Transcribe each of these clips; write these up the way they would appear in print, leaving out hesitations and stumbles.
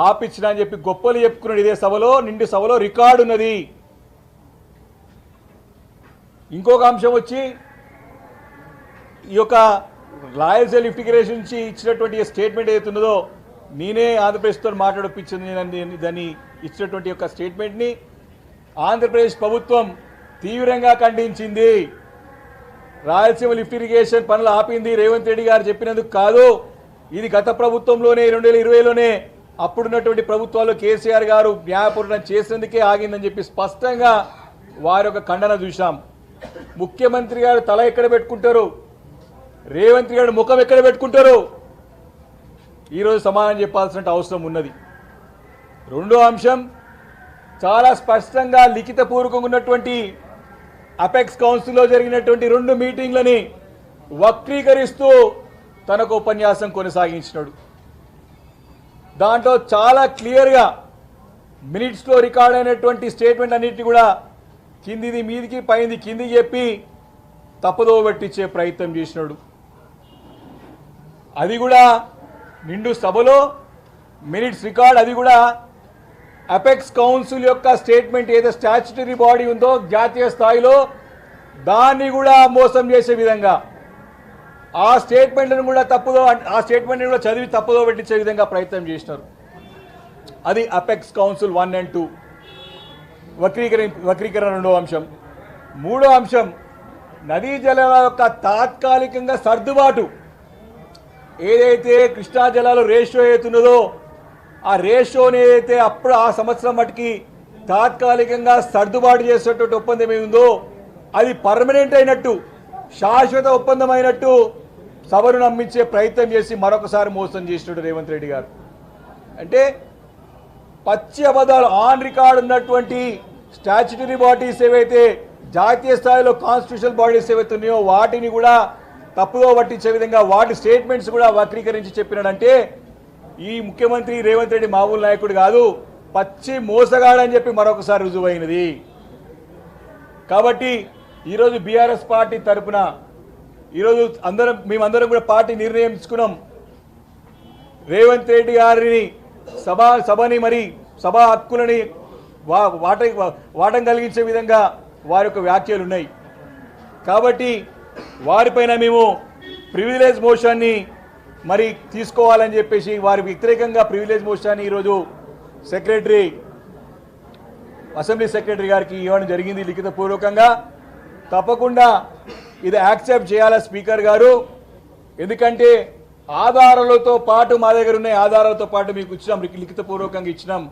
ఆపిచ్చినా అని చెప్పి గొప్పలు చెప్పుకున్నాడు. ఇదే సభలో నిండు సభలో రికార్డు ఉన్నది. ఇంకొక అంశం వచ్చి ఈ యొక్క రాయలసీమ లిఫ్టిగరేషన్ నుంచి ఇచ్చినటువంటి స్టేట్మెంట్ ఏదైతే ఉన్నదో నేనే ఆంధ్రప్రదేశ్తో మాట్లాడిపించింది దాన్ని ఇచ్చినటువంటి యొక్క స్టేట్మెంట్ని ఆంధ్రప్రదేశ్ ప్రభుత్వం తీవ్రంగా ఖండించింది. రాయలసీమ లిఫ్ట్ ఇరిగేషన్ పనులు ఆపింది రేవంత్ రెడ్డి గారు చెప్పినందుకు కాదు, ఇది గత ప్రభుత్వంలోనే 2020లోనే అప్పుడున్నటువంటి ప్రభుత్వాల్లో కేసీఆర్ గారు న్యాయపూర్ణం చేసినందుకే ఆగిందని చెప్పి స్పష్టంగా వారి యొక్క ఖండన చూశాం. ముఖ్యమంత్రి గారు తల ఎక్కడ పెట్టుకుంటారు, రేవంత్ గారు ముఖం ఎక్కడ పెట్టుకుంటారు, ఈరోజు సమాధానం చెప్పాల్సిన అవసరం ఉన్నది. రెండో అంశం చాలా స్పష్టంగా లిఖితపూర్వకంగా ఉన్నటువంటి అపెక్స్ కౌన్సిల్లో జరిగినటువంటి 2 మీటింగ్లని వక్రీకరిస్తూ తనకు ఉపన్యాసం కొనసాగించినాడు. దాంట్లో చాలా క్లియర్గా మినిట్స్లో రికార్డ్ అయినటువంటి స్టేట్మెంట్ అన్నింటినీ కూడా కిందిది మీదికి పైంది కిందికి చెప్పి తప్పుదో పట్టించే ప్రయత్నం చేసినాడు. అది కూడా నిండు సభలో మినిట్స్ రికార్డ్, అది కూడా అపెక్స్ కౌన్సిల్ యొక్క స్టేట్మెంట్ ఏదో స్టాచ్యుటరీ బాడీ ఉందో జాతీయ స్థాయిలో దాన్ని కూడా మోసం చేసే విధంగా ఆ స్టేట్మెంట్ను కూడా చదివి తప్పుదో పెట్టించే విధంగా ప్రయత్నం చేసినారు. అది అపెక్స్ కౌన్సిల్ 1 and 2 వక్రీకరణ రెండో అంశం. మూడో అంశం నదీ జలాల యొక్క తాత్కాలికంగా సర్దుబాటు, ఏదైతే కృష్ణా జలాలు రేషియో అవుతున్నదో ఆ రేషియోని ఏదైతే అప్పుడు ఆ సంవత్సరం మటుకి తాత్కాలికంగా సర్దుబాటు చేసేటువంటి ఒప్పందం ఏముందో అది పర్మనెంట్ అయినట్టు శాశ్వత ఒప్పందం అయినట్టు సభను నమ్మించే ప్రయత్నం చేసి మరొకసారి మోసం చేసినట్టు రేవంత్ రెడ్డి గారు. అంటే పచ్చి అబద్ధాలు ఆన్ రికార్డ్ ఉన్నటువంటి స్టాచ్యుటరీ బాడీస్ ఏవైతే జాతీయ స్థాయిలో కాన్స్టిట్యూషనల్ బాడీస్ ఏవైతే ఉన్నాయో వాటిని కూడా తప్పుదో పట్టించే విధంగా వాటి స్టేట్మెంట్స్ కూడా వక్రీకరించి చెప్పినాడంటే ఈ ముఖ్యమంత్రి రేవంత్ రెడ్డి మామూలు నాయకుడు కాదు, పచ్చి మోసగాడని చెప్పి మరొకసారి రుజువైనది. కాబట్టి ఈరోజు బీఆర్ఎస్ పార్టీ తరఫున ఈరోజు మేమందరం కూడా పార్టీ నిర్ణయం తీసుకున్నాం. రేవంత్ రెడ్డి గారిని సభని మరి సభా హక్కులని వాటం కలిగించే విధంగా వారి యొక్క వ్యాఖ్యలు ఉన్నాయి. కాబట్టి వారిపైన మేము ప్రివిలేజ్ మోషన్ని మరి తీసుకోవాలని చెప్పేసి వారి వ్యతిరేకంగా ప్రివిలేజ్ మోషన్ని ఈరోజు అసెంబ్లీ సెక్రటరీ గారికి ఇవ్వడం జరిగింది లిఖితపూర్వకంగా. తప్పకుండా ఇది యాక్సెప్ట్ చేయాలా స్పీకర్ గారు, ఎందుకంటే ఆధారాలతో పాటు మా దగ్గర ఉన్న ఆధారాలతో పాటు మీకు ఇచ్చినాం, లిఖితపూర్వకంగా ఇచ్చినాం,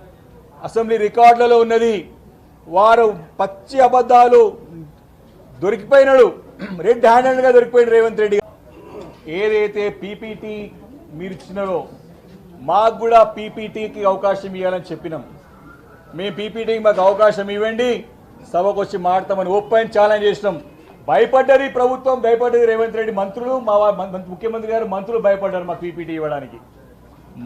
అసెంబ్లీ రికార్డులలో ఉన్నది. వారు పచ్చి అబద్ధాలు దొరికిపోయినాడు, రెడ్ హ్యాండెడ్గా దొరికిపోయిన రేవంత్ రెడ్డి. ఏదైతే పీపీటీ మీరు ఇచ్చినారో మాకు కూడా పీపీటీకి అవకాశం ఇవ్వాలని చెప్పినాం. మేము పీపీటీకి మాకు అవకాశం ఇవ్వండి, సభకు వచ్చి మాట్లాడతామని ఓపెన్ ఛాలెంజ్ చేసినాం. భయపడ్డది ప్రభుత్వం, భయపడ్డది రేవంత్ రెడ్డి మంత్రులు, ముఖ్యమంత్రి గారు మంత్రులు భయపడ్డారు మాకు పీపీటీ ఇవ్వడానికి.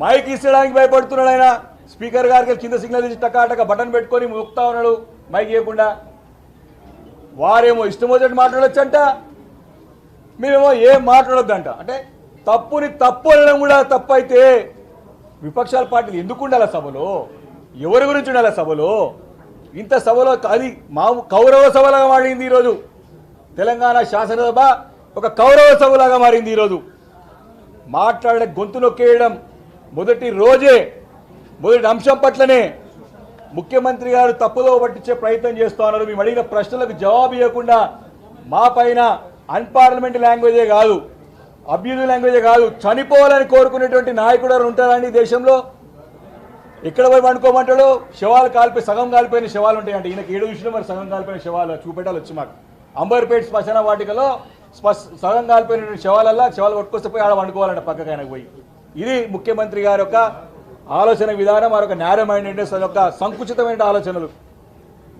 మైక్ ఇచ్చడానికి భయపడుతున్నాడు ఆయన. స్పీకర్ గారికి కింద సిగ్నల్ ఇచ్చి టకాటక బటన్ పెట్టుకొని మొక్కుతా ఉన్నాడు మైక్ ఇవ్వకుండా. వారేమో ఇష్టం వచ్చేట్టు మాట్లాడొచ్చంట, మీరేమో ఏం మాట్లాడొద్దంట. అంటే తప్పుని తప్పు అనడం కూడా తప్పు అయితే విపక్షాల పార్టీలు ఎందుకు ఉండాలి సభలో, ఎవరి గురించి ఉండాలి సభలో? ఇంత సభలో అది మా కౌరవ సభలాగా మారింది ఈరోజు. తెలంగాణ శాసనసభ ఒక కౌరవ సభలాగా మారింది ఈరోజు. మాట్లాడే గొంతు నొక్కేయడం మొదటి రోజే, మొదటి అంశం పట్లనే ముఖ్యమంత్రి గారు తప్పుదో పట్టించే ప్రయత్నం చేస్తూ ఉన్నారు. మేము అడిగిన ప్రశ్నలకు జవాబు ఇవ్వకుండా మా పైన అన్పార్లమెంటరీ లాంగ్వేజే కాదు, అబ్యూజివ్ లాంగ్వేజే కాదు, చనిపోవాలని కోరుకునేటువంటి నాయకుడు ఉంటారండి దేశంలో. ఎక్కడ పోయి వండుకోమంటాడు, శవాలు సగం కాలిపోయిన శవాలు ఉంటాయంటే ఈయనకి 7 విషయంలో మరి సగం కాలిపోయిన శవాలు చూపెట్టాలి వచ్చి మాకు. అంబర్పేట శ్మశాన వాటికలో సగం కాలిపోయిన శవాలు కొట్టుకొస్తే పోయి ఆడ వండుకోవాలంట పక్కకి ఆయనకు పోయి. ఇది ముఖ్యమంత్రి గారి యొక్క ఆలోచన విధానం, వారి యొక్క నేరో మైండెడ్నెస్, యొక్క సంకుచితమైన ఆలోచనలు.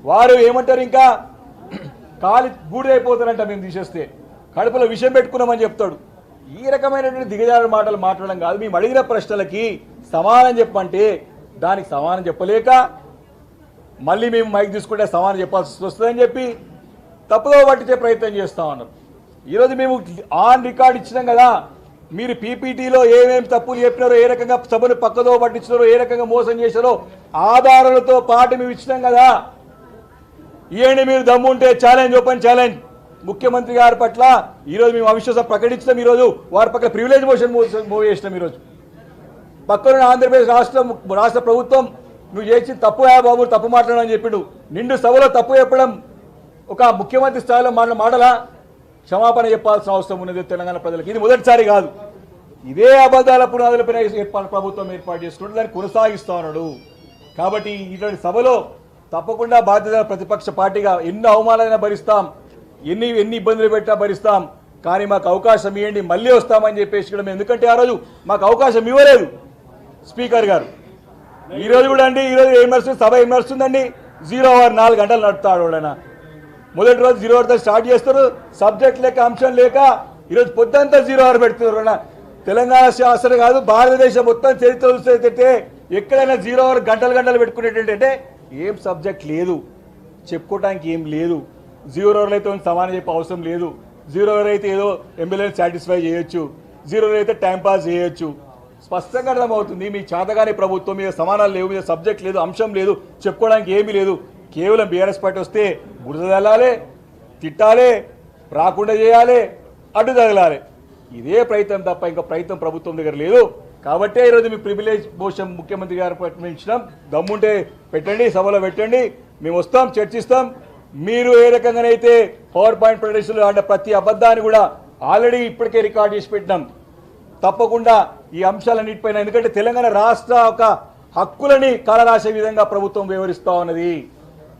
వారు ఏమంటారు, ఇంకా బూడిదైపోతారంట మేము తీసేస్తే, కడుపులో విషయం పెట్టుకున్నామని చెప్తాడు. ఈ రకమైనటువంటి దిగజారు మాటలు మాట్లాడడం కాదు. మేము అడిగిన ప్రశ్నలకి సమాధానం చెప్పమంటే దానికి సమాధానం చెప్పలేక మళ్ళీ మేము మైక్ తీసుకుంటే సమాధానం చెప్పాల్సి వస్తుందని చెప్పి తప్పుదో పట్టించే ప్రయత్నం చేస్తా ఉన్నారు. ఈరోజు మేము ఆన్ రికార్డ్ ఇచ్చినాం కదా, మీరు పీపీటీలో ఏమేమి తప్పులు చెప్పినారో, ఏ రకంగా సభను పక్కదో పట్టించినారో, ఏ రకంగా మోసం చేశారో ఆధారాలతో పాటు మేము ఇచ్చినాం కదా. ఇవ్వండి, మీరు దమ్ముంటే ఛాలెంజ్, ఓపెన్ ఛాలెంజ్ ముఖ్యమంత్రి గారి పట్ల ఈరోజు మేము అవిశ్వాసం ప్రకటించడం, ఈరోజు వారి పట్ల ప్రివిలేజ్ మోషన్ మూవ్ చేసినాం. ఈరోజు పక్కన ఆంధ్రప్రదేశ్ రాష్ట్ర ప్రభుత్వం నువ్వు చేసి తప్పు బాబు, తప్పు మాట్లాడని చెప్పిండు. నిండు సభలో తప్పు చెప్పడం ఒక ముఖ్యమంత్రి స్థాయిలో మాటలా? క్షమాపణ చెప్పాల్సిన అవసరం ఉన్నది తెలంగాణ ప్రజలకు. ఇది మొదటిసారి కాదు, ఇదే అబద్ధాల పునాదులపైన ప్రభుత్వం ఏర్పాటు చేసుకుంటూ దాన్ని కొనసాగిస్తా ఉన్నాడు. కాబట్టి ఇటువంటి సభలో తప్పకుండా బాధ్యత ప్రతిపక్ష పార్టీగా ఎన్ని అవమానాలైనా భరిస్తాం, ఎన్ని ఇబ్బందులు పెట్టా భరిస్తాం, కానీ మాకు అవకాశం ఇవ్వండి, మళ్ళీ వస్తామని చెప్పేసి కూడా. ఎందుకంటే ఆ రోజు మాకు అవకాశం ఇవ్వలేదు స్పీకర్ గారు. ఈ రోజు కూడా అండి, ఈరోజు ఏం నడుస్తుంది, సభ ఏం నడుస్తుందండి, 0 hour 4 గంటలు నడుపుతాడు వాడైనా. మొదటి రోజు 0 hour స్టార్ట్ చేస్తారు, సబ్జెక్ట్ లేక అంశం లేక ఈరోజు పొద్దంతా 0 hour పెడుతున్నారు. తెలంగాణ శాసనం కాదు, భారతదేశం మొత్తం చరిత్ర చూస్తే ఎక్కడైనా 0 hour గంటలు పెట్టుకునేటంటే ఏం సబ్జెక్ట్ లేదు, చెప్పుకోవడానికి ఏం లేదు. 0 hour అయితే సమానం చెప్పే అవసరం లేదు. 0 hour అయితే ఏదో ఎమ్మెల్యేని సాటిస్ఫై చేయొచ్చు, 0 hour అయితే టైంపాస్ చేయొచ్చు. స్పష్టంగా అర్థమవుతుంది మీ చేతగానే ప్రభుత్వం మీద సమానాలు లేవు, మీద సబ్జెక్ట్ లేదు, అంశం లేదు, చెప్పుకోవడానికి ఏమీ లేదు. కేవలం బీఆర్ఎస్ పార్టీ వస్తే బురద తల్లాలి, తిట్టాలి, రాకుండా చేయాలి, అడ్డు తగలాలి. ఇదే ప్రయత్నం తప్ప ఇంకా ప్రయత్నం ప్రభుత్వం దగ్గర లేదు. కాబట్టే ఈరోజు మీ ప్రివిలేజ్ మోషన్ ముఖ్యమంత్రి గారు ప్రకటించినాం. దమ్ముంటే పెట్టండి, సభలో పెట్టండి, మేము వస్తాం, చర్చిస్తాం. మీరు ఏ రకంగానైతే పవర్ పాయింట్ ప్రదర్శనలు అంటే ప్రతి అబద్ధాన్ని కూడా ఆల్రెడీ ఇప్పటికే రికార్డ్ చేసి పెట్టినాం. తప్పకుండా ఈ అంశాలన్నిటిపైన, ఎందుకంటే తెలంగాణ రాష్ట్ర ఒక హక్కులని కాలరాసే విధంగా ప్రభుత్వం వ్యవహరిస్తూ ఉన్నది,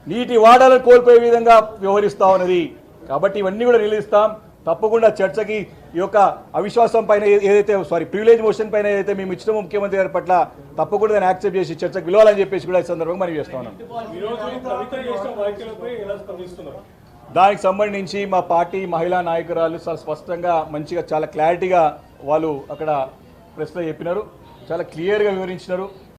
నీటి వాడాలను కోల్పోయే విధంగా వ్యవహరిస్తూ ఉన్నది. కాబట్టి ఇవన్నీ కూడా నిలుస్తాం. తప్పకుండా చర్చకి ఈ యొక్క అవిశ్వాసం పైన ఏదైతే ప్రివిలేజ్ మోషన్ పైన ఏదైతే మేము ఇచ్చినామో ముఖ్యమంత్రి గారి పట్ల తప్పకుండా దాన్ని యాక్సెప్ట్ చేసి చర్చకు విలువాలని చెప్పేసి కూడా ఈ సందర్భంగా మనం చేస్తా ఉన్నాం. దానికి సంబంధించి మా పార్టీ మహిళా నాయకురాలు చాలా స్పష్టంగా మంచిగా చాలా క్లారిటీగా వాళ్ళు అక్కడ ప్రెస్లో చెప్పినారు, చాలా క్లియర్గా వివరించినారు.